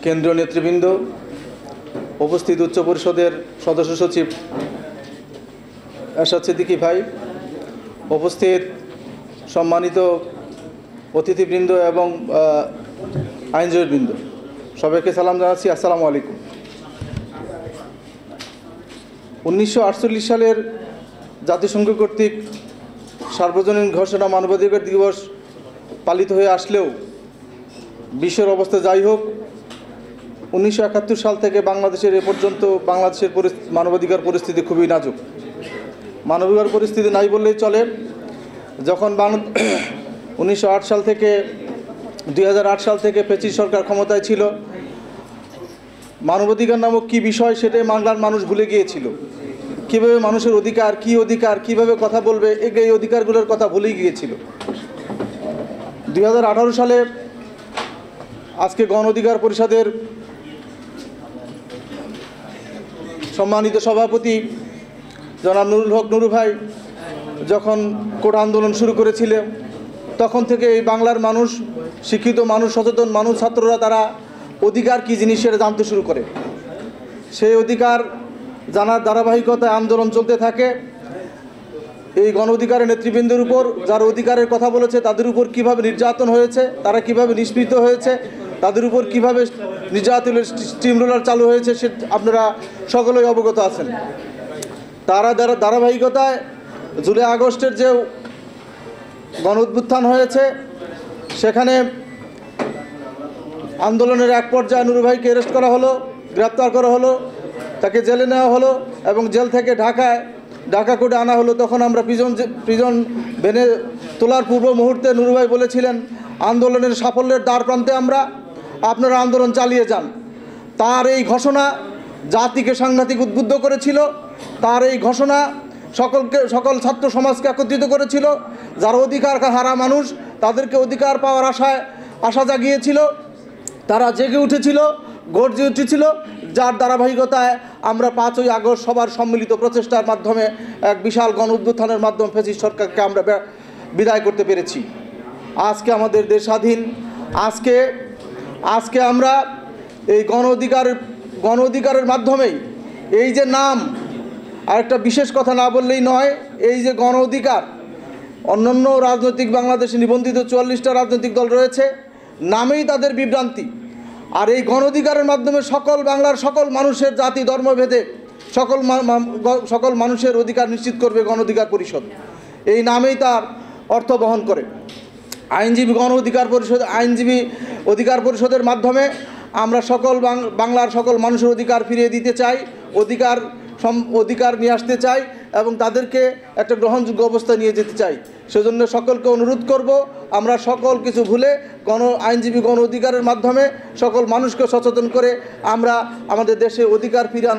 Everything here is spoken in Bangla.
কেন্দ্রীয় নেতৃবৃন্দ, উপস্থিত উচ্চ পরিষদের সদস্য সচিব এরশাদ সিদ্দিকী ভাই, উপস্থিত সম্মানিত অতিথিবৃন্দ এবং আইনজীবীবৃন্দ, সবাইকে সালাম জানাচ্ছি। আসসালামু আলাইকুম। 1948 সালের জাতিসংঘ কর্তৃক সার্বজনীন ঘোষণা মানবাধিকার দিবস পালিত হয়ে আসলেও বিশ্বের অবস্থা যাই হোক, 1971 সাল থেকে বাংলাদেশের এ পর্যন্ত বাংলাদেশের মানবাধিকার পরিস্থিতি খুবই নাজুক। মানবাধিকার পরিস্থিতি নাই বললেই চলে। যখন 1908 সাল থেকে 2008 সাল থেকে ফ্যাসিস্ট সরকার ক্ষমতায় ছিল, মানবাধিকার নামক কী বিষয় সেটাই বাংলার মানুষ ভুলে গিয়েছিল। কীভাবে মানুষের অধিকার, কীভাবে কথা বলবে, এই অধিকারগুলোর কথা ভুলেই গিয়েছিল। 2018 সালে আজকে গণ অধিকার পরিষদের সম্মানিত সভাপতি জনাব নুরুল হক নুরু ভাই যখন কোটা আন্দোলন শুরু করেছিলেন, তখন থেকে এই বাংলার মানুষ, শিক্ষিত মানুষ, সচেতন মানুষ, ছাত্ররা তারা অধিকার কী জিনিস সেটা জানতে শুরু করে। সেই অধিকার জানার ধারাবাহিকতায় আন্দোলন চলতে থাকে। এই গণ অধিকারের নেতৃবৃন্দের উপর যারা অধিকারের কথা বলেছে তাদের উপর কিভাবে নির্যাতন হয়েছে, তারা কিভাবে নিষ্পৃত হয়েছে, তাদের উপর কিভাবে নির্যাতনের স্টিম রোলার চালু হয়েছে সে আপনারা সকলেই অবগত আছেন। তারা ধারাবাহিকতায় জুলাই আগস্টের যে গণ অভ্যুত্থান হয়েছে, সেখানে আন্দোলনের এক পর্যায়ে নুরু ভাইকে অ্যারেস্ট করা হলো, গ্রেপ্তার করা হলো, তাকে জেলে নেওয়া হলো এবং জেল থেকে ঢাকা কোর্টে আনা হলো। তখন আমরা প্রিজন ভ্যানে তোলার পূর্ব মুহূর্তে নুরু ভাই বলেছিলেন, আন্দোলনের সাফল্যের দ্বার প্রান্তে আমরা, আপনারা আন্দোলন চালিয়ে যান। তার এই ঘোষণা জাতিকে সাংঘাতিক উদ্বুদ্ধ করেছিল। তার এই ঘোষণা সকল ছাত্র সমাজকে একত্রিত করেছিল। যারা অধিকার হারা মানুষ তাদেরকে অধিকার পাওয়ার আশা জাগিয়েছিল। তারা জেগে উঠেছিল, গর্জে উঠেছিল, যার ধারাবাহিকতায় আমরা 5ই আগস্ট সবার সম্মিলিত প্রচেষ্টার মাধ্যমে এক বিশাল গণ অভ্যুত্থানের মাধ্যমে ফ্যাসিস্ট সরকারকে আমরা বিদায় করতে পেরেছি। আজকে আমাদের দেশ স্বাধীন। আজকে আমরা এই গণ অধিকারের মাধ্যমেই এই যে নাম, আরেকটা বিশেষ কথা না বললেই নয়, এই যে গণ অধিকার, অন্যান্য রাজনৈতিক বাংলাদেশে নিবন্ধিত 44টা রাজনৈতিক দল রয়েছে, নামেই তাদের বিভ্রান্তি। আর এই গণ অধিকারের মাধ্যমে বাংলার সকল মানুষের জাতি ধর্মভেদে সকল মানুষের অধিকার নিশ্চিত করবে গণ অধিকার পরিষদ। এই নামেই তার অর্থ বহন করে। আইনজীবী অধিকার পরিষদের মাধ্যমে আমরা বাংলার সকল মানুষের অধিকার ফিরিয়ে দিতে চাই, অধিকার নিয়ে আসতে চাই এবং তাদেরকে একটা গ্রহণযোগ্য অবস্থায় নিয়ে যেতে চাই। সেজন্য সকলকে অনুরোধ করব, আমরা সকল কিছু ভুলে আইনজীবী গণ অধিকারের মাধ্যমে সকল মানুষকে সচেতন করে আমরা আমাদের দেশে অধিকার ফিরিয়ে